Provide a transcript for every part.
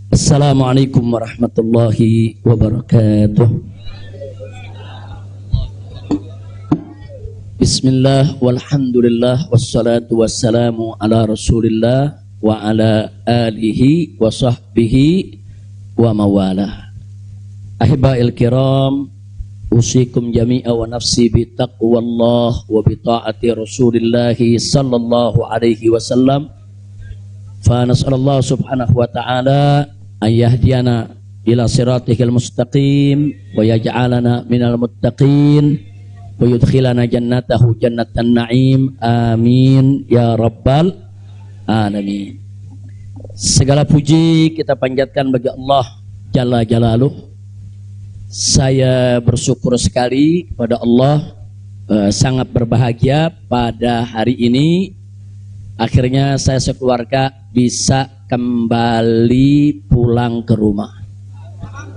Assalamualaikum warahmatullahi wabarakatuh. Bismillah walhamdulillah wassalatu wassalamu ala rasulillah wa ala alihi wa sahbihi wa mawalah. Ahiba'il kiram, usikum jami'a wa nafsi bi taqwallah wa bi ta'ati rasulillahi sallallahu alaihi wasallam. Fa nas'alallah subhanahu wa ta'ala an yahdiyana ila siratihil mustaqim wa yaj'alana minal muttaqin wa yudkhilana jannatahu jannatan na'im, amin ya rabbal alamin. Segala puji kita panjatkan bagi Allah Jalla Jalaluh. Saya bersyukur sekali kepada Allah, sangat berbahagia pada hari ini akhirnya saya sekeluarga bisa kembali pulang ke rumah.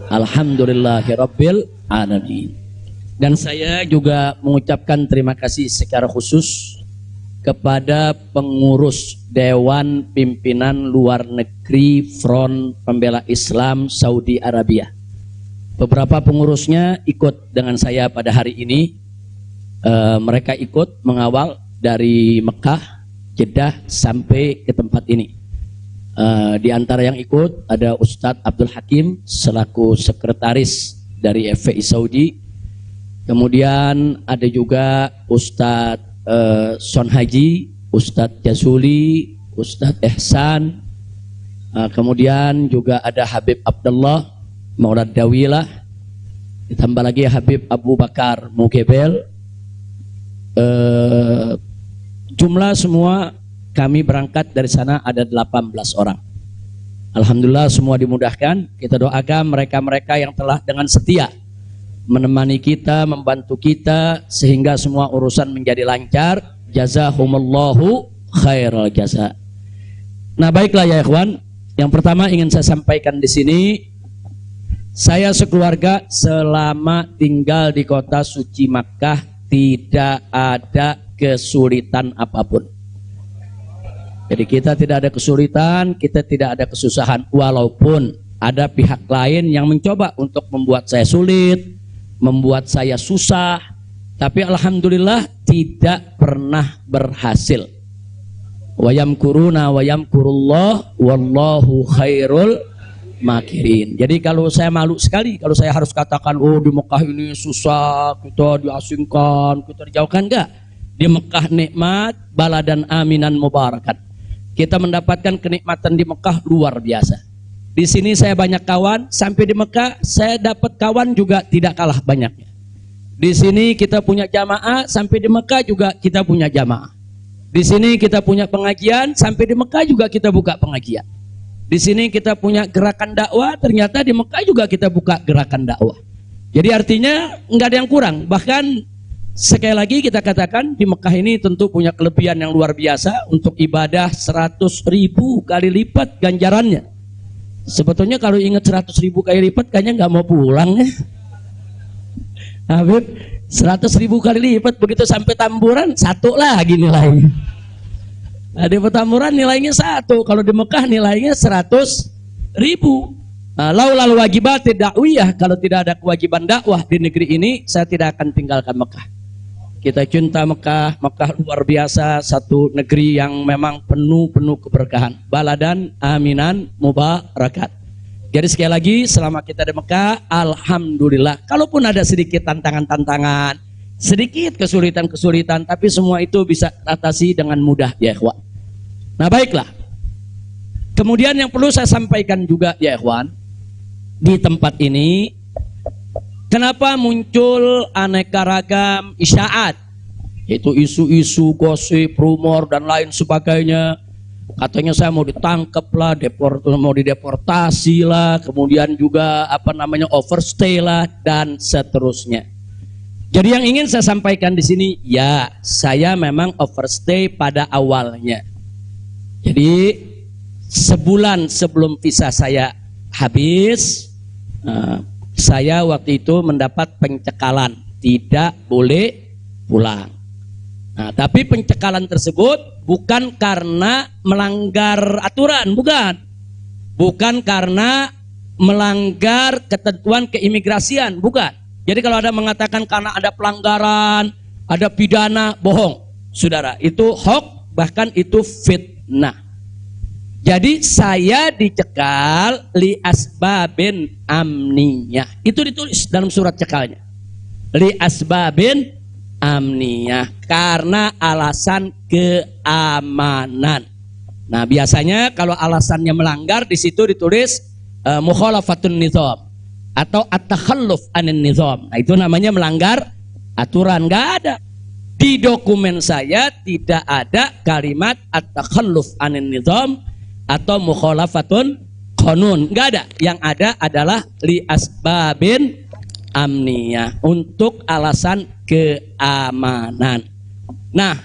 Alhamdulillahirabbil alamin. Dan saya juga mengucapkan terima kasih secara khusus kepada pengurus Dewan Pimpinan Luar Negeri Front Pembela Islam Saudi Arabia. Beberapa pengurusnya ikut dengan saya pada hari ini. Mereka ikut mengawal dari Mekah, Jeddah sampai ke tempat ini. Di antara yang ikut ada Ustadz Abdul Hakim selaku sekretaris dari FPI Saudi. Kemudian ada juga Ustadz Son Haji, Ustadz Jazuli, Ustadz Ehsan. Kemudian juga ada Habib Abdullah Maulad Dawilah. Ditambah lagi Habib Abu Bakar Mugebel. Jumlah semua kami berangkat dari sana ada 18 orang. Alhamdulillah semua dimudahkan. Kita doakan mereka-mereka yang telah dengan setia menemani kita, membantu kita sehingga semua urusan menjadi lancar. Jazakumullahu khairal jaza. Nah, baiklah ya ikhwan. Yang pertama ingin saya sampaikan di sini, saya sekeluarga selama tinggal di kota suci Makkah tidak ada kesulitan apapun. Jadi kita tidak ada kesulitan, kita tidak ada kesusahan. Walaupun ada pihak lain yang mencoba untuk membuat saya sulit, membuat saya susah, tapi alhamdulillah tidak pernah berhasil. Wa yamkuruna wa yamkurullah wallahu khairul makirin. Jadi kalau saya malu sekali kalau saya harus katakan, oh di Mekah ini susah, kita diasingkan, kita dijauhkan. Enggak. Di Mekah nikmat, baladan aminan mubarakan. Kita mendapatkan kenikmatan di Mekah luar biasa. Di sini saya banyak kawan, sampai di Mekah saya dapat kawan juga tidak kalah banyaknya. Di sini kita punya jamaah, sampai di Mekah juga kita punya jamaah. Di sini kita punya pengajian, sampai di Mekah juga kita buka pengajian. Di sini kita punya gerakan dakwah, ternyata di Mekah juga kita buka gerakan dakwah. Jadi artinya nggak ada yang kurang. Bahkan sekali lagi kita katakan di Mekah ini tentu punya kelebihan yang luar biasa untuk ibadah 100.000 kali lipat ganjarannya. Sebetulnya kalau ingat 100.000 kali lipat kayaknya nggak mau pulang ya. Habib 100.000 kali lipat begitu sampai Tamburan satu lagi nilainya. Nah, di Petamburan nilainya 1, kalau di Mekah nilainya 100.000. Laulal wajibat dakwiyah, kalau tidak ada kewajiban dakwah di negeri ini saya tidak akan tinggalkan Mekah. Kita cinta Mekah, Mekah luar biasa, satu negeri yang memang penuh keberkahan. Baladan aminan mubarakat. Jadi sekali lagi selama kita di Mekah, alhamdulillah. Kalaupun ada sedikit tantangan-tantangan, sedikit kesulitan-kesulitan, tapi semua itu bisa atasi dengan mudah ya ikhwan. Nah baiklah. Kemudian yang perlu saya sampaikan juga ya ikhwan, di tempat ini kenapa muncul aneka ragam isyaat, yaitu isu-isu, gosip, rumor dan lain sebagainya. Katanya saya mau ditangkap lah, mau dideportasi lah, kemudian juga overstay lah dan seterusnya. Jadi yang ingin saya sampaikan di sini, ya saya memang overstay pada awalnya. Jadi sebulan sebelum visa saya habis, saya waktu itu mendapat pencekalan, tidak boleh pulang. Nah, tapi pencekalan tersebut bukan karena melanggar aturan, bukan karena melanggar ketentuan keimigrasian, bukan. Jadi kalau ada mengatakan karena ada pelanggaran, ada pidana, bohong, saudara. Itu hoax, bahkan itu fitnah. Jadi saya dicekal li asbabin amniyah. Itu ditulis dalam surat cekalnya. Li asbabin amniyah, karena alasan keamanan. Nah, biasanya kalau alasannya melanggar di situ ditulis mukhalafatun nizam atau at-takhalluf anin nizam. Nah, itu namanya melanggar aturan. Enggak ada. Di dokumen saya tidak ada kalimat at-takhalluf anin nizam atau mukhalafatun qanun, enggak ada. Yang ada adalah li asbabin amniyah, untuk alasan keamanan. Nah,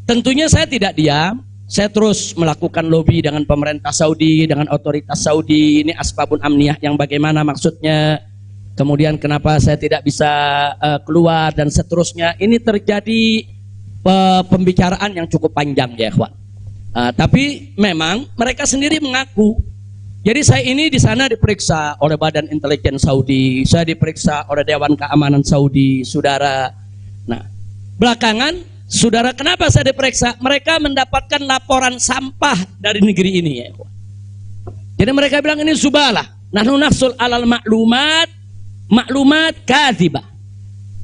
tentunya saya tidak diam, saya terus melakukan lobby dengan pemerintah Saudi, dengan otoritas Saudi. Ini asbabun amniyah yang bagaimana maksudnya, kemudian kenapa saya tidak bisa keluar dan seterusnya. Ini terjadi pembicaraan yang cukup panjang ya ikhwan. Tapi memang mereka sendiri mengaku. Jadi saya ini di sana diperiksa oleh Badan Intelijen Saudi, saya diperiksa oleh Dewan Keamanan Saudi, saudara. Nah, belakangan, saudara, kenapa saya diperiksa? Mereka mendapatkan laporan sampah dari negeri ini ya. Jadi mereka bilang ini zubalah. Nahnu nahsul alal maklumat kadzibah.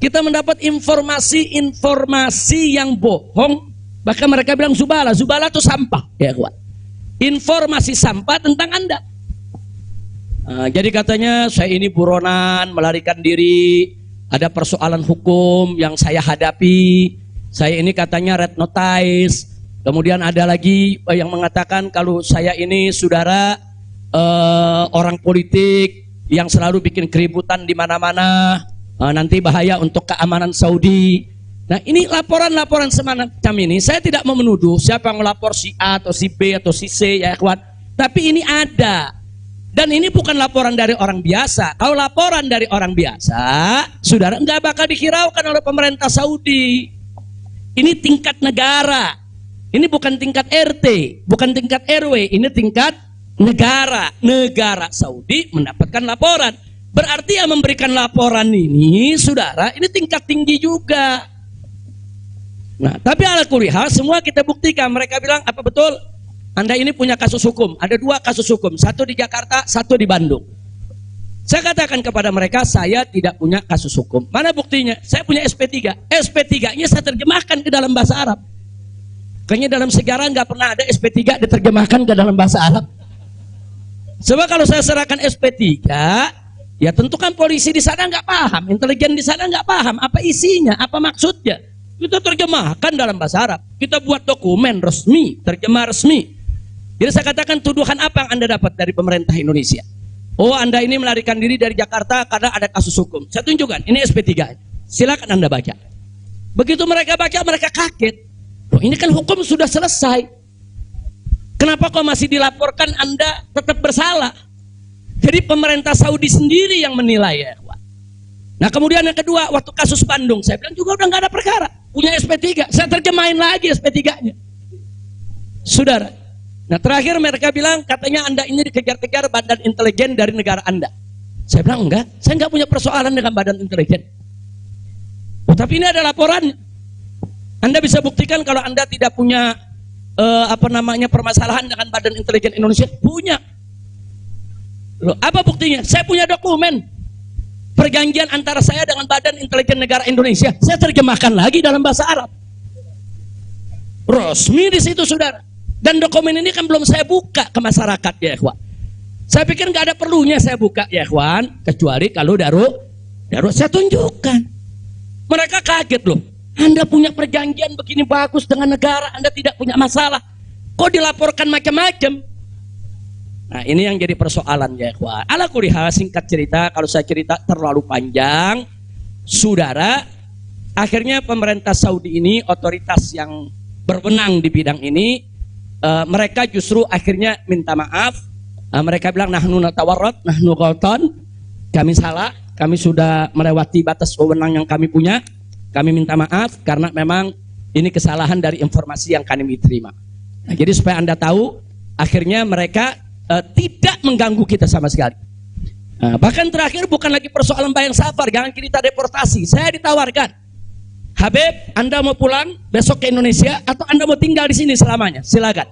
Kita mendapat informasi yang bohong. Bahkan mereka bilang zubala itu sampah ya kawan. Informasi sampah tentang Anda. Jadi katanya saya ini buronan, melarikan diri, ada persoalan hukum yang saya hadapi. Saya ini katanya red notice. Kemudian ada lagi yang mengatakan kalau saya ini saudara orang politik yang selalu bikin keributan di mana-mana, nanti bahaya untuk keamanan Saudi. Nah, ini laporan-laporan semacam ini, saya tidak mau menuduh siapa yang melapor, si A atau si B atau si C ya ikhwan. Tapi ini ada. Dan ini bukan laporan dari orang biasa. Kalau laporan dari orang biasa, saudara, nggak bakal dihiraukan oleh pemerintah Saudi. Ini tingkat negara. Ini bukan tingkat RT, bukan tingkat RW, ini tingkat negara. Negara Saudi mendapatkan laporan. Berarti yang memberikan laporan ini, saudara, ini tingkat tinggi juga. Nah, tapi ala kulli hal semua kita buktikan. Mereka bilang, apa betul Anda ini punya kasus hukum? Ada 2 kasus hukum, satu di Jakarta, satu di Bandung. Saya katakan kepada mereka, saya tidak punya kasus hukum. Mana buktinya? Saya punya SP3. SP3-nya saya terjemahkan ke dalam bahasa Arab. Kayaknya dalam sejarah nggak pernah ada SP3 diterjemahkan ke dalam bahasa Arab. Sebab kalau saya serahkan SP3, ya tentu kan polisi di sana nggak paham, intelijen di sana nggak paham apa isinya, apa maksudnya. Kita terjemahkan dalam bahasa Arab. Kita buat dokumen resmi, terjemah resmi. Jadi saya katakan, tuduhan apa yang Anda dapat dari pemerintah Indonesia? Oh, Anda ini melarikan diri dari Jakarta karena ada kasus hukum. Saya tunjukkan, ini SP3. Silakan Anda baca. Begitu mereka baca, mereka kaget. Oh, ini kan hukum sudah selesai. Kenapa kok masih dilaporkan Anda tetap bersalah? Jadi pemerintah Saudi sendiri yang menilai ya. Nah, kemudian yang kedua, waktu kasus Bandung, saya bilang juga udah nggak ada perkara, punya SP3, saya terjemahin lagi SP3-nya, saudara. Nah, terakhir mereka bilang katanya Anda ini dikejar-kejar badan intelijen dari negara Anda. Saya bilang enggak, saya nggak punya persoalan dengan badan intelijen. Oh, tapi ini ada laporannya. Anda bisa buktikan kalau Anda tidak punya permasalahan dengan badan intelijen Indonesia? Punya. Loh, apa buktinya? Saya punya dokumen. Perjanjian antara saya dengan Badan Intelijen Negara Indonesia, saya terjemahkan lagi dalam bahasa Arab. Resmi di situ, saudara. Dan dokumen ini kan belum saya buka ke masyarakat ya ikhwan. Saya pikir nggak ada perlunya saya buka ya ikhwan, kecuali kalau darurat saya tunjukkan. Mereka kaget loh. Anda punya perjanjian begini bagus dengan negara, Anda tidak punya masalah. Kok dilaporkan macam-macam? Nah, ini yang jadi persoalan ya ikhwan. Ala kulli hal, singkat cerita, kalau saya cerita terlalu panjang, saudara, akhirnya pemerintah Saudi ini, otoritas yang berwenang di bidang ini, mereka justru akhirnya minta maaf. Mereka bilang nahnu natawarrat, nahnu ghaltan, kami salah, kami sudah melewati batas wewenang yang kami punya. Kami minta maaf karena memang Ini kesalahan dari informasi yang kami terima. Nah, jadi supaya Anda tahu, akhirnya mereka tidak mengganggu kita sama sekali. Nah, bahkan terakhir bukan lagi persoalan bayang safar, jangan kita deportasi. Saya ditawarkan, Habib, Anda mau pulang besok ke Indonesia atau Anda mau tinggal di sini selamanya? Silakan.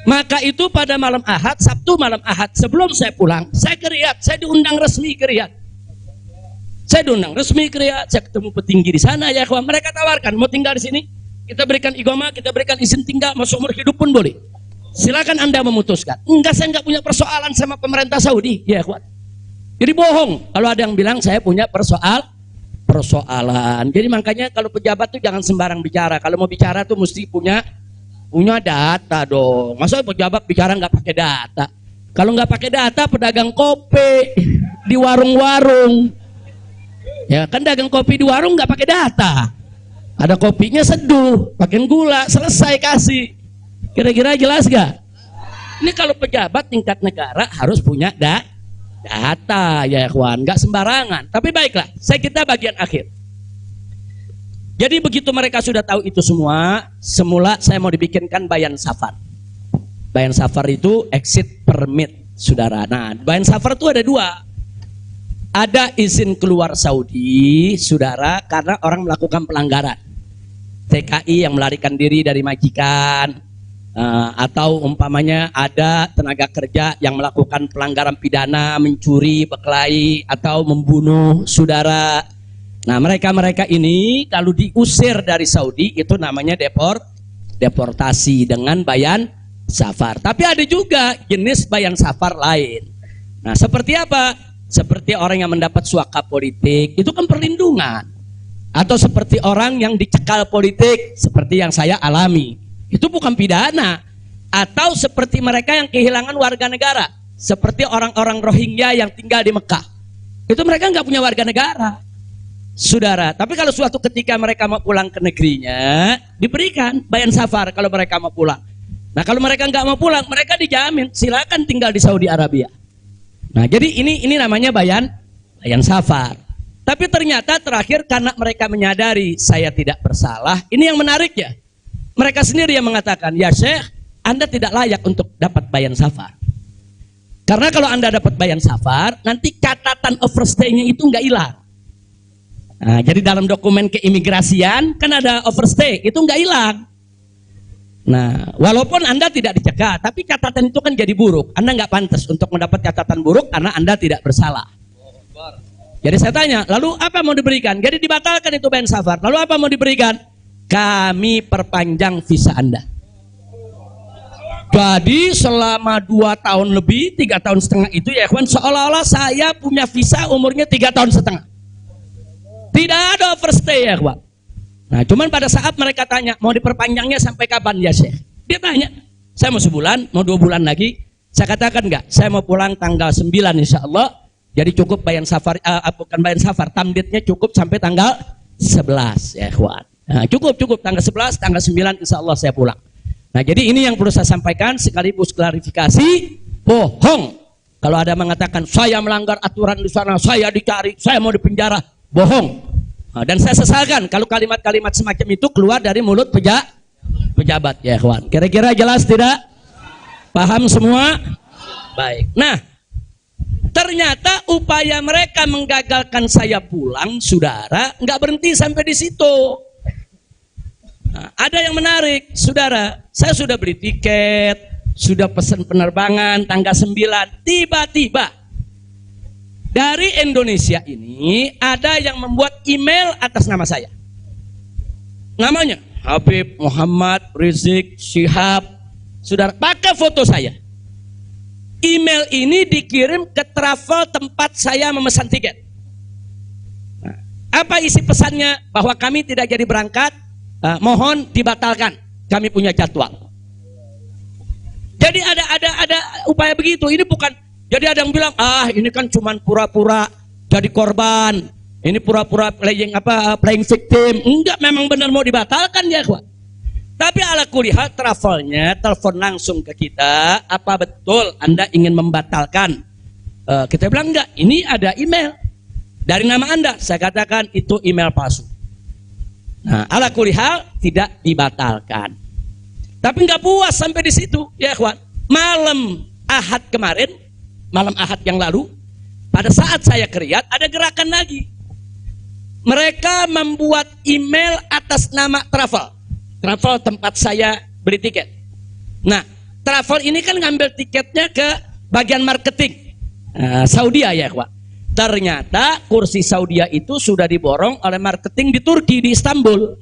Maka itu pada malam Ahad, Sabtu malam Ahad, sebelum saya pulang, saya ke Riyadh, saya diundang resmi ke Riyadh. Saya diundang resmi ke Riyadh, saya ketemu petinggi di sana ya kawan. Mereka tawarkan, mau tinggal di sini, kita berikan iqamah, kita berikan izin tinggal, mau seumur hidup pun boleh. Silakan Anda memutuskan. Enggak, saya enggak punya persoalan sama pemerintah Saudi, ya kawan. Jadi bohong kalau ada yang bilang saya punya persoalan. Jadi makanya kalau pejabat tuh jangan sembarang bicara. Kalau mau bicara tuh mesti punya data dong. Masa pejabat bicara nggak pakai data? Kalau nggak pakai data, pedagang kopi di warung-warung, ya kan dagang kopi di warung nggak pakai data. Ada kopinya seduh, pakai gula, selesai kasih. Kira-kira jelas gak? Ini kalau pejabat tingkat negara harus punya data ya kawan, nggak sembarangan. Tapi baiklah, kita bagian akhir. Jadi begitu mereka sudah tahu itu semua, semula saya mau dibikinkan bayan safar. Bayan safar itu exit permit, saudara. Nah, bayan safar itu ada dua. Ada izin keluar Saudi, saudara, karena orang melakukan pelanggaran. TKI yang melarikan diri dari majikan, atau umpamanya ada tenaga kerja yang melakukan pelanggaran pidana, mencuri, berkelahi, atau membunuh saudara. Nah, mereka ini kalau diusir dari Saudi itu namanya deportasi dengan bayan safar. Tapi ada juga jenis bayan safar lain. Nah, seperti apa? Seperti orang yang mendapat suaka politik, itu kan perlindungan. Atau seperti orang yang dicekal politik, seperti yang saya alami, itu bukan pidana. Atau seperti mereka yang kehilangan warga negara, seperti orang-orang Rohingya yang tinggal di Mekah, itu mereka nggak punya warga negara, saudara. Tapi kalau suatu ketika mereka mau pulang ke negerinya, diberikan bayan safar kalau mereka mau pulang. Nah, kalau mereka nggak mau pulang, mereka dijamin silakan tinggal di Saudi Arabia. Nah, jadi ini namanya bayan safar. Tapi ternyata terakhir karena mereka menyadari saya tidak bersalah, ini yang menarik ya. Mereka sendiri yang mengatakan, ya Syekh, Anda tidak layak untuk dapat bayan safar. Karena kalau Anda dapat bayan safar, nanti catatan overstay-nya itu nggak hilang. Nah, jadi dalam dokumen keimigrasian kan ada overstay, itu nggak hilang. Nah, walaupun Anda tidak dicegah, tapi catatan itu kan jadi buruk. Anda nggak pantas untuk mendapat catatan buruk karena Anda tidak bersalah. Jadi saya tanya, lalu apa mau diberikan? Jadi dibatalkan itu bayan safar. Lalu apa mau diberikan? Kami perpanjang visa Anda. Jadi selama 2 tahun lebih, 3 tahun setengah itu ya kawan, seolah-olah saya punya visa umurnya 3 tahun setengah. Tidak ada overstay ya kawan. Nah, cuman pada saat mereka tanya, mau diperpanjangnya sampai kapan ya Syekh? Dia tanya, saya mau sebulan, mau 2 bulan lagi. Saya katakan enggak, saya mau pulang tanggal 9 insya Allah. Jadi cukup bayan safar, bukan bayan safar, tamdidnya cukup sampai tanggal 11 ya kawan. Nah, cukup tanggal 11, tanggal 9 insya Allah saya pulang. Nah, jadi ini yang perlu saya sampaikan sekaligus klarifikasi, bohong. Kalau ada mengatakan saya melanggar aturan di sana, saya dicari, saya mau dipenjara, bohong. Nah, dan saya sesalkan kalau kalimat-kalimat semacam itu keluar dari mulut pejabat ya kawan. Kira-kira jelas tidak? Paham semua? Baik. Nah, ternyata upaya mereka menggagalkan saya pulang, saudara, nggak berhenti sampai di situ. Nah, ada yang menarik, saudara. Saya sudah beli tiket, sudah pesan penerbangan tanggal 9. Tiba-tiba dari Indonesia ini ada yang membuat email atas nama saya. Namanya Habib Muhammad Rizik Syihab. Saudara, pakai foto saya. Email ini dikirim ke travel tempat saya memesan tiket. Nah, apa isi pesannya? Bahwa kami tidak jadi berangkat, mohon dibatalkan. Kami punya jadwal. Jadi ada upaya begitu. Ini bukan. Jadi ada yang bilang, ini kan cuman pura-pura jadi korban. Ini pura-pura playing victim. Enggak, memang benar mau dibatalkan ya, kawan. Tapi ala kulihal travelnya telepon langsung ke kita, apa betul Anda ingin membatalkan? Kita bilang enggak, ini ada email dari nama Anda. Saya katakan itu email palsu. Nah, ala kulli hal tidak dibatalkan. Tapi nggak puas sampai di situ, ya ikhwan. Malam Ahad kemarin, malam Ahad yang lalu, pada saat saya ke Riyadh, ada gerakan lagi. Mereka membuat email atas nama travel. Travel tempat saya beli tiket. Nah, travel ini kan ngambil tiketnya ke bagian marketing Saudi ya ikhwan. Ternyata kursi Saudi itu sudah diborong oleh marketing di Turki, di Istanbul.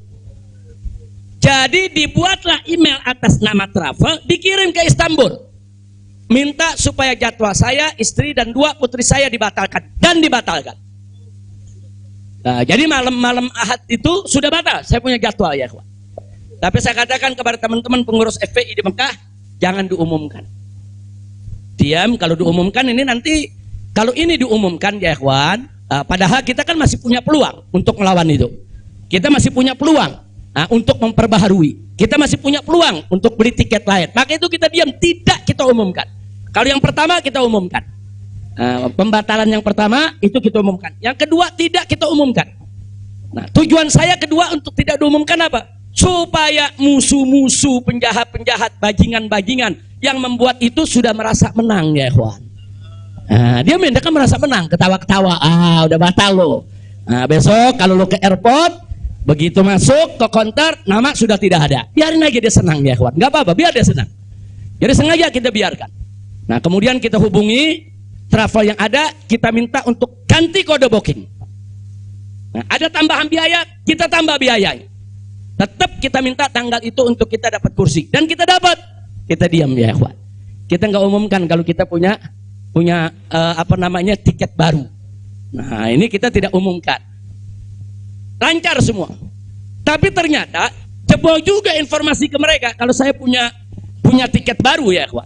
Jadi dibuatlah email atas nama travel, dikirim ke Istanbul. Minta supaya jadwal saya, istri dan 2 putri saya dibatalkan. Dan dibatalkan. Nah, jadi malam-malam Ahad itu sudah batal. Saya punya jadwal ya ikhwan. Tapi saya katakan kepada teman-teman pengurus FPI di Mekah, jangan diumumkan. Diam, kalau diumumkan ini nanti, kalau ini diumumkan ya ikhwan, padahal kita kan masih punya peluang untuk melawan itu. Kita masih punya peluang untuk memperbaharui. Kita masih punya peluang untuk beli tiket lain. Maka itu kita diam, tidak kita umumkan. Kalau yang pertama kita umumkan. Pembatalan yang pertama itu kita umumkan. Yang kedua tidak kita umumkan. Nah, tujuan saya kedua untuk tidak diumumkan apa? Supaya musuh-musuh, penjahat-penjahat, bajingan-bajingan yang membuat itu sudah merasa menang ya ikhwan. Dia kan merasa menang, ketawa-ketawa, udah batal lo. Besok kalau lo ke airport, begitu masuk ke counter, nama sudah tidak ada. Biarin aja dia senang ya ikhwan, nggak apa-apa, biar dia senang. Jadi sengaja kita biarkan. Nah, kemudian kita hubungi travel yang ada, kita minta untuk ganti kode booking. Nah, ada tambahan biaya, kita tambah biayanya. Tetap kita minta tanggal itu untuk kita dapat kursi. Dan kita dapat. Kita diam ya ikhwan. Kita nggak umumkan kalau kita punya tiket baru. Nah, ini kita tidak umumkan. Lancar semua. Tapi ternyata jebol juga informasi ke mereka kalau saya punya tiket baru ya ikhwan.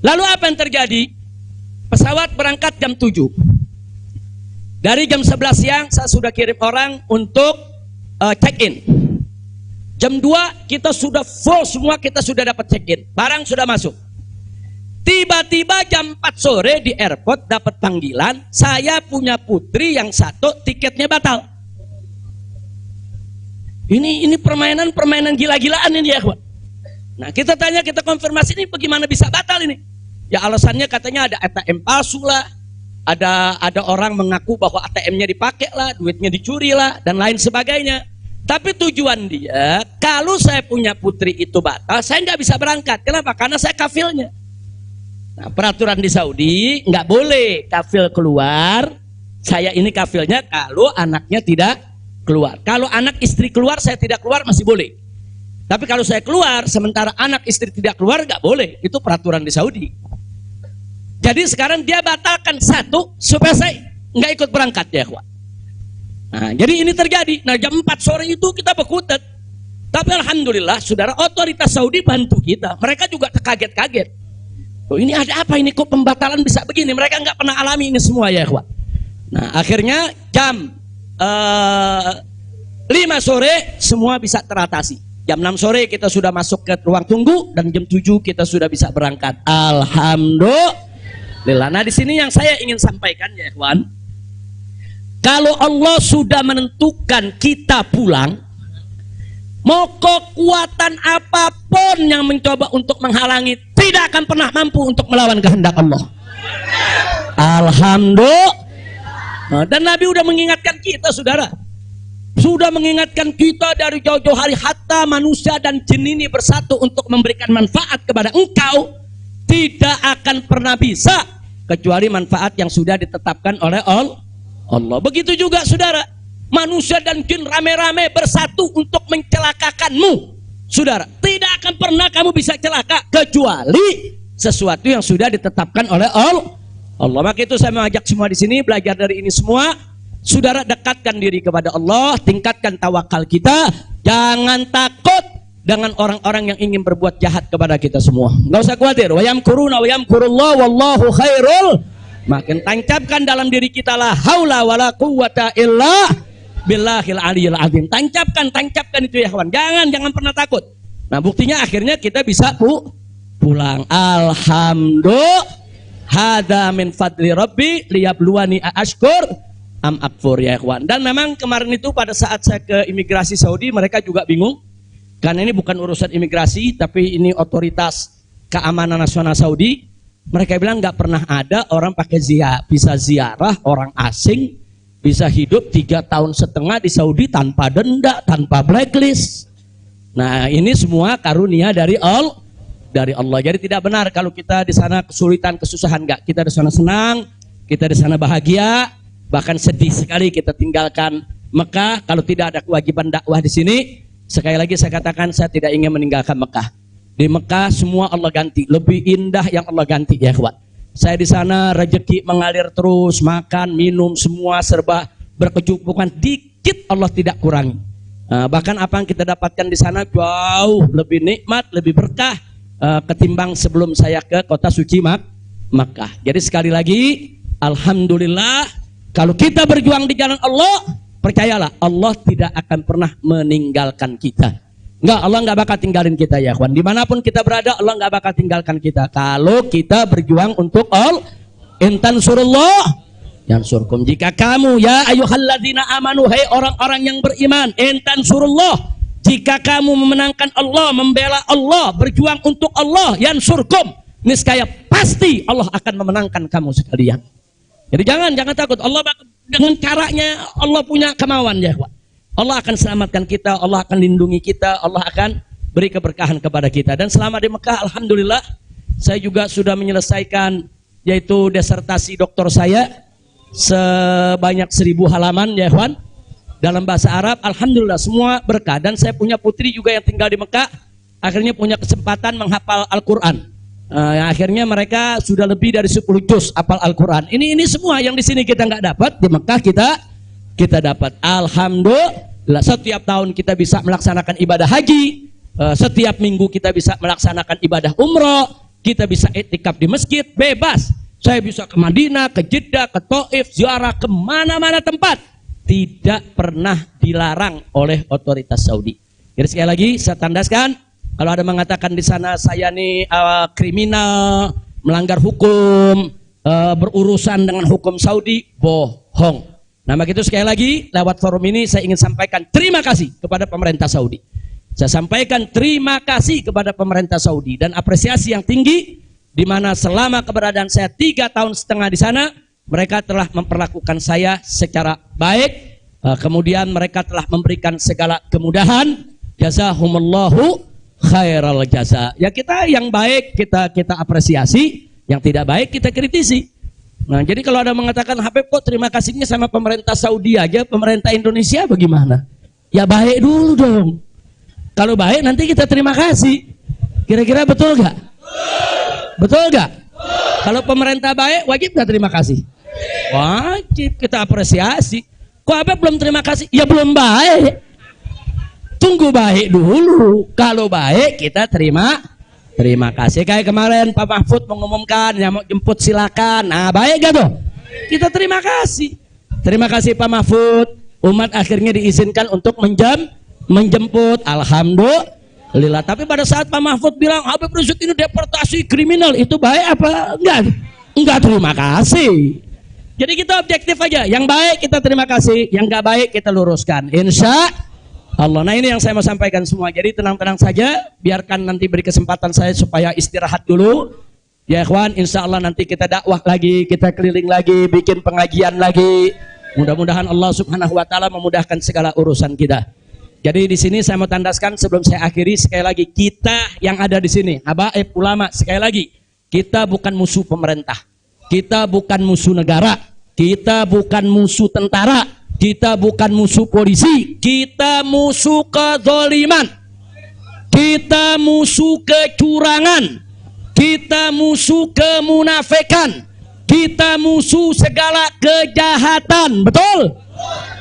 Lalu apa yang terjadi? Pesawat berangkat jam 7. Dari jam 11 siang saya sudah kirim orang untuk check-in. Jam 2 kita sudah full semua, kita sudah dapat check-in. Barang sudah masuk. Tiba-tiba jam 4 sore di airport dapat panggilan, saya punya putri yang satu tiketnya batal. Ini permainan gila-gilaan ini ya ikhwan. Nah, kita tanya, kita konfirmasi ini bagaimana bisa batal ini? Ya alasannya katanya ada ATM palsu lah. Ada orang mengaku bahwa ATM-nya dipakai lah, duitnya dicuri lah, dan lain sebagainya. Tapi tujuan dia, kalau saya punya putri itu batal, saya nggak bisa berangkat. Kenapa? Karena saya kafilnya. Nah, peraturan di Saudi nggak boleh kafil keluar. Saya ini kafilnya kalau anaknya tidak keluar. Kalau anak istri keluar, saya tidak keluar masih boleh. Tapi kalau saya keluar, sementara anak istri tidak keluar, nggak boleh. Itu peraturan di Saudi. Jadi sekarang dia batalkan satu supaya saya nggak ikut berangkat ya ikhwan. Nah, jadi ini terjadi. Nah, jam 4 sore itu kita berkutat. Tapi alhamdulillah, saudara, otoritas Saudi bantu kita. Mereka juga terkaget-kaget. Oh, ini ada apa ini? Kok pembatalan bisa begini? Mereka nggak pernah alami ini semua ya ikhwan. Nah, akhirnya jam 5 sore semua bisa teratasi. Jam 6 sore kita sudah masuk ke ruang tunggu dan jam 7 kita sudah bisa berangkat. Alhamdulillah. Nah, di sini yang saya ingin sampaikan ya ikhwan. Kalau Allah sudah menentukan kita pulang, mau kekuatan apapun yang mencoba untuk menghalangi tidak akan pernah mampu untuk melawan kehendak Allah. Alhamdulillah. Dan Nabi sudah mengingatkan kita, saudara. Sudah mengingatkan kita dari jauh-jauh hari, hatta manusia dan jin ini bersatu untuk memberikan manfaat kepada engkau, tidak akan pernah bisa kecuali manfaat yang sudah ditetapkan oleh Allah. Begitu juga saudara, manusia dan jin rame-rame bersatu untuk mencelakakanmu. Saudara, tidak akan pernah kamu bisa celaka kecuali sesuatu yang sudah ditetapkan oleh Allah. Maka itu saya mengajak semua di sini belajar dari ini semua. Saudara, dekatkan diri kepada Allah, tingkatkan tawakal kita, jangan takut dengan orang-orang yang ingin berbuat jahat kepada kita semua. Enggak usah khawatir. Wa yamkuruna wa yamkurullah wallahu khairul. Makin tancapkan dalam diri kita la haula wala quwwata illa billahil aliyil azim. Tancapkan itu ya kawan. Jangan pernah takut. Nah, buktinya akhirnya kita bisa pulang. Alhamdulillah. Hada min fadli rabbi liyabluwani ashkur am akfur ya ikhwan. Dan memang kemarin itu pada saat saya ke imigrasi Saudi, mereka juga bingung. Karena ini bukan urusan imigrasi, tapi ini otoritas keamanan nasional Saudi. Mereka bilang nggak pernah ada orang pakai bisa ziarah orang asing, bisa hidup 3,5 tahun di Saudi tanpa denda, tanpa blacklist. Nah ini semua karunia dari Allah. Jadi tidak benar kalau kita di sana kesulitan, kesusahan, nggak. Kita di sana senang, kita di sana bahagia. Bahkan sedih sekali kita tinggalkan Mekah kalau tidak ada kewajiban dakwah di sini. Sekali lagi saya katakan, saya tidak ingin meninggalkan Mekah. Di Mekah semua Allah ganti, lebih indah yang Allah ganti ya kawan. Saya di sana rezeki mengalir terus, makan, minum semua serba berkecukupan, dikit Allah tidak kurangi. Bahkan apa yang kita dapatkan di sana jauh lebih nikmat, lebih berkah ketimbang sebelum saya ke kota suci Makkah. Jadi sekali lagi, alhamdulillah. Kalau kita berjuang di jalan Allah, percayalah Allah tidak akan pernah meninggalkan kita. Enggak, Allah enggak bakal tinggalin kita ya kawan. Dimanapun kita berada, Allah enggak bakal tinggalkan kita. Kalau kita berjuang untuk Allah, intan surullah yansurkum. Jika kamu ya ayyuhalladzina amanu, hai orang-orang yang beriman, intan surullah, jika kamu memenangkan Allah, membela Allah, berjuang untuk Allah, yansurkum, niscaya pasti Allah akan memenangkan kamu sekalian. Jadi jangan takut. Allah dengan caranya Allah punya kemauan ya. Allah akan selamatkan kita, Allah akan lindungi kita, Allah akan beri keberkahan kepada kita. Dan selama di Mekah, alhamdulillah, saya juga sudah menyelesaikan yaitu disertasi doktor saya sebanyak 1000 halaman ya kawan. Dalam bahasa Arab, alhamdulillah semua berkah. Dan saya punya putri juga yang tinggal di Mekah, akhirnya punya kesempatan menghafal Al-Quran. Yang akhirnya mereka sudah lebih dari 10 juz hafal Al-Quran. Ini semua yang di sini kita nggak dapat, di Mekah kita dapat. Alhamdulillah, setiap tahun kita bisa melaksanakan ibadah haji, setiap minggu kita bisa melaksanakan ibadah umroh, kita bisa iktikaf di masjid bebas. Saya bisa ke Madinah, ke Jeddah, ke Taif, ziarah kemana-mana tempat, tidak pernah dilarang oleh otoritas Saudi. Jadi sekali lagi saya tandaskan, kalau ada mengatakan di sana saya nih kriminal, melanggar hukum, berurusan dengan hukum Saudi, bohong. Nah begitu sekali lagi lewat forum ini saya ingin sampaikan terima kasih kepada pemerintah Saudi. Saya sampaikan terima kasih kepada pemerintah Saudi dan apresiasi yang tinggi, di mana selama keberadaan saya 3,5 tahun di sana, mereka telah memperlakukan saya secara baik. Kemudian mereka telah memberikan segala kemudahan. Jazahumullahu khairal jaza. Ya kita yang baik kita apresiasi, yang tidak baik kita kritisi. Nah, jadi kalau ada mengatakan Habib kok terima kasihnya sama pemerintah Saudi aja, pemerintah Indonesia bagaimana? Ya baik dulu dong. Kalau baik nanti kita terima kasih. Kira-kira betul gak? Betul gak? Kalau pemerintah baik wajib gak terima kasih? Wajib kita apresiasi. Kok Habib belum terima kasih? Ya belum baik. Tunggu baik dulu. Kalau baik kita terima kasih. Kayak kemarin Pak Mahfud mengumumkan yang mau jemput silakan. Nah baik gak tuh? Kita terima kasih. Terima kasih Pak Mahfud. Umat akhirnya diizinkan untuk menjemput. Alhamdulillah. Tapi pada saat Pak Mahfud bilang Habib Rizik ini deportasi kriminal, itu baik apa enggak? Enggak terima kasih. Jadi kita objektif aja. Yang baik kita terima kasih, yang enggak baik kita luruskan. Insya Allah. Nah ini yang saya mau sampaikan semua. Jadi tenang-tenang saja, biarkan nanti beri kesempatan saya supaya istirahat dulu. Ya ikhwan, insya Allah nanti kita dakwah lagi, kita keliling lagi, bikin pengajian lagi. Mudah-mudahan Allah subhanahu wa ta'ala memudahkan segala urusan kita. Jadi di sini saya mau tandaskan sebelum saya akhiri, sekali lagi kita yang ada di sini, habaib ulama, sekali lagi kita bukan musuh pemerintah, kita bukan musuh negara, kita bukan musuh tentara, kita bukan musuh polisi, kita musuh kezaliman, kita musuh kecurangan, kita musuh kemunafikan, kita musuh segala kejahatan. Betul?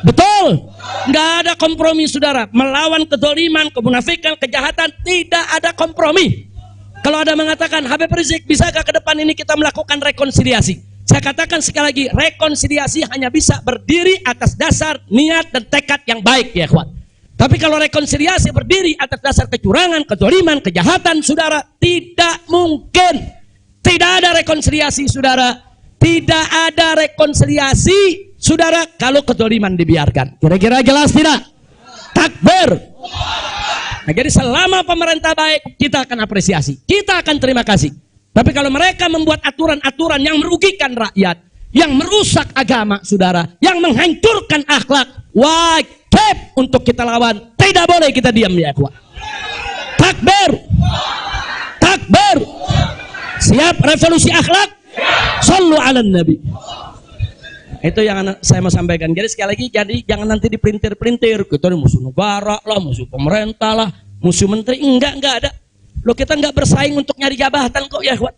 Betul? Nggak ada kompromi saudara. Melawan kezaliman, kemunafikan, kejahatan, tidak ada kompromi. Kalau ada mengatakan Habib Rizik, bisakah ke depan ini kita melakukan rekonsiliasi? Saya katakan sekali lagi, rekonsiliasi hanya bisa berdiri atas dasar niat dan tekad yang baik ya kawan. Tapi kalau rekonsiliasi berdiri atas dasar kecurangan, kezaliman, kejahatan, saudara, tidak mungkin. Tidak ada rekonsiliasi saudara. Tidak ada rekonsiliasi Saudara, kalau kezaliman dibiarkan, kira-kira jelas tidak? Takbir. Nah, jadi selama pemerintah baik, kita akan apresiasi, kita akan terima kasih. Tapi kalau mereka membuat aturan-aturan yang merugikan rakyat, yang merusak agama, saudara, yang menghancurkan akhlak, wajib untuk kita lawan. Tidak boleh kita diam, ya ikhwan. Takbir. Takbir. Siap revolusi akhlak? Shallu ala nabi. Itu yang saya mau sampaikan. Jadi sekali lagi, jadi jangan nanti dipelintir-pelintir. Kita ini musuh negara lah, musuh pemerintah lah, musuh menteri. Enggak ada. Loh, kita enggak bersaing untuk nyari jabatan kok, ya ikhwan.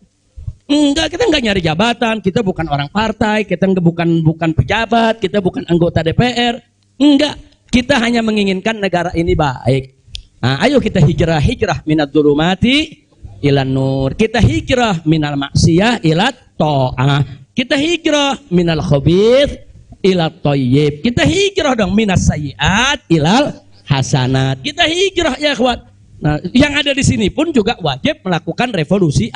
Enggak, kita enggak nyari jabatan. Kita bukan orang partai, kita bukan pejabat, kita bukan anggota DPR. Enggak, kita hanya menginginkan negara ini baik. Nah, ayo kita hijrah minad dzulumati ilan nur. Kita hijrah minal maksiyah ilat ta'ah. Kita hijrah minal khabith ilat thayyib. Kita hijrah dong minas sayyiat ilal hasanat. Kita hijrah, ya ikhwan. Nah, yang ada di sini pun juga wajib melakukan revolusi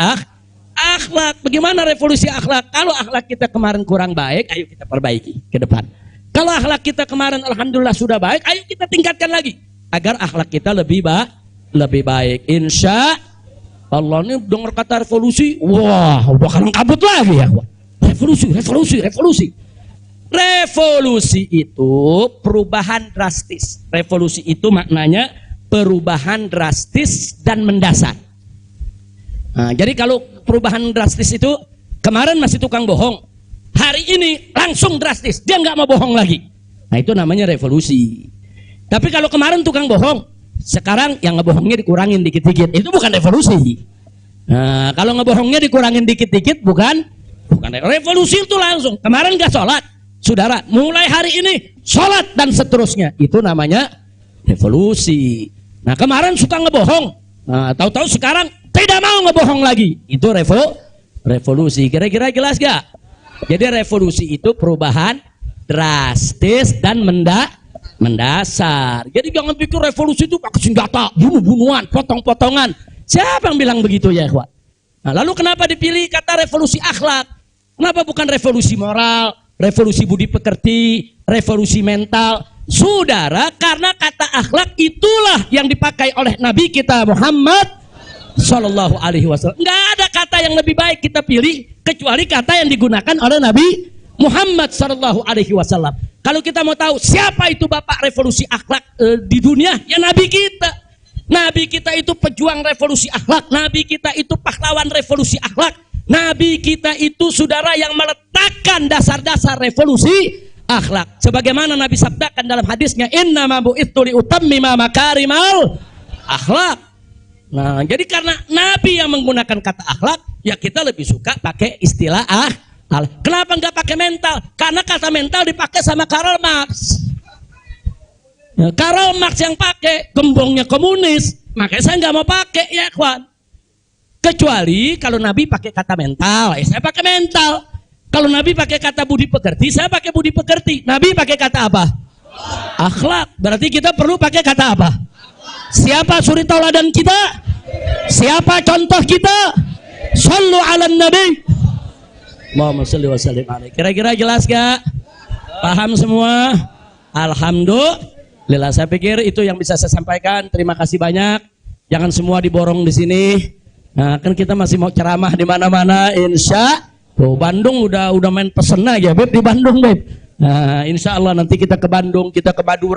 akhlak. Bagaimana revolusi akhlak? Kalau akhlak kita kemarin kurang baik, ayo kita perbaiki ke depan. Kalau akhlak kita kemarin alhamdulillah sudah baik, ayo kita tingkatkan lagi agar akhlak kita lebih baik. Insya Allah. Ini dengar kata revolusi, wah udah kalang kabut lagi, ya ikhwan. Revolusi. Revolusi itu perubahan drastis. Revolusi itu maknanya perubahan drastis dan mendasar. Nah, jadi kalau perubahan drastis itu kemarin masih tukang bohong, hari ini langsung drastis, dia nggak mau bohong lagi. Nah, itu namanya revolusi. Tapi kalau kemarin tukang bohong, sekarang yang ngebohongnya dikurangin dikit-dikit, itu bukan revolusi. Nah, kalau ngebohongnya dikurangin dikit-dikit bukan revolusi. Itu langsung. Kemarin gak sholat, saudara, mulai hari ini sholat dan seterusnya, itu namanya revolusi. Nah, kemarin suka ngebohong, nah, tahu-tahu sekarang tidak mau ngebohong lagi, itu revolusi. Kira-kira jelas gak? Jadi revolusi itu perubahan drastis dan mendasar. Jadi jangan pikir revolusi itu pakai senjata, bunuh-bunuhan, potong-potongan. Siapa yang bilang begitu, ya ikhwan? Nah, lalu kenapa dipilih kata revolusi akhlak? Kenapa bukan revolusi moral, revolusi budi pekerti, revolusi mental? Saudara, karena kata akhlak itulah yang dipakai oleh Nabi kita Muhammad Sallallahu Alaihi Wasallam. Nggak ada kata yang lebih baik kita pilih kecuali kata yang digunakan oleh Nabi Muhammad Sallallahu Alaihi Wasallam. Kalau kita mau tahu siapa itu bapak revolusi akhlak di dunia, ya Nabi kita. Nabi kita itu pejuang revolusi akhlak. Nabi kita itu pahlawan revolusi akhlak. Nabi kita itu saudara yang meletakkan dasar-dasar revolusi akhlak. Sebagaimana Nabi sabdakan dalam hadisnya, innama bu'itsu liutammima makarimal akhlak. Nah, jadi karena Nabi yang menggunakan kata akhlak, ya kita lebih suka pakai istilah akhlak. Kenapa nggak pakai mental? Karena kata mental dipakai sama Karl Marx. Ya, Karl Marx yang pakai, gembongnya komunis, makanya saya nggak mau pakai, ya kawan. Kecuali kalau Nabi pakai kata mental, ya saya pakai mental. Kalau Nabi pakai kata budi pekerti, saya pakai budi pekerti. Nabi pakai kata apa? Akhlak. Berarti kita perlu pakai kata apa? Siapa suri tauladan kita? Siapa contoh kita? Shallu ala nabi. Muhammad sallallahu alaihi wasallam. Kira-kira jelas gak? Paham semua? Alhamdulillah. Saya pikir itu yang bisa saya sampaikan. Terima kasih banyak. Jangan semua diborong di sini. Nah, kan kita masih mau ceramah di mana-mana, insya. Bandung udah main pesen aja, Beb, di Bandung, Beb. Nah, insya Allah nanti kita ke Bandung, kita ke Madura.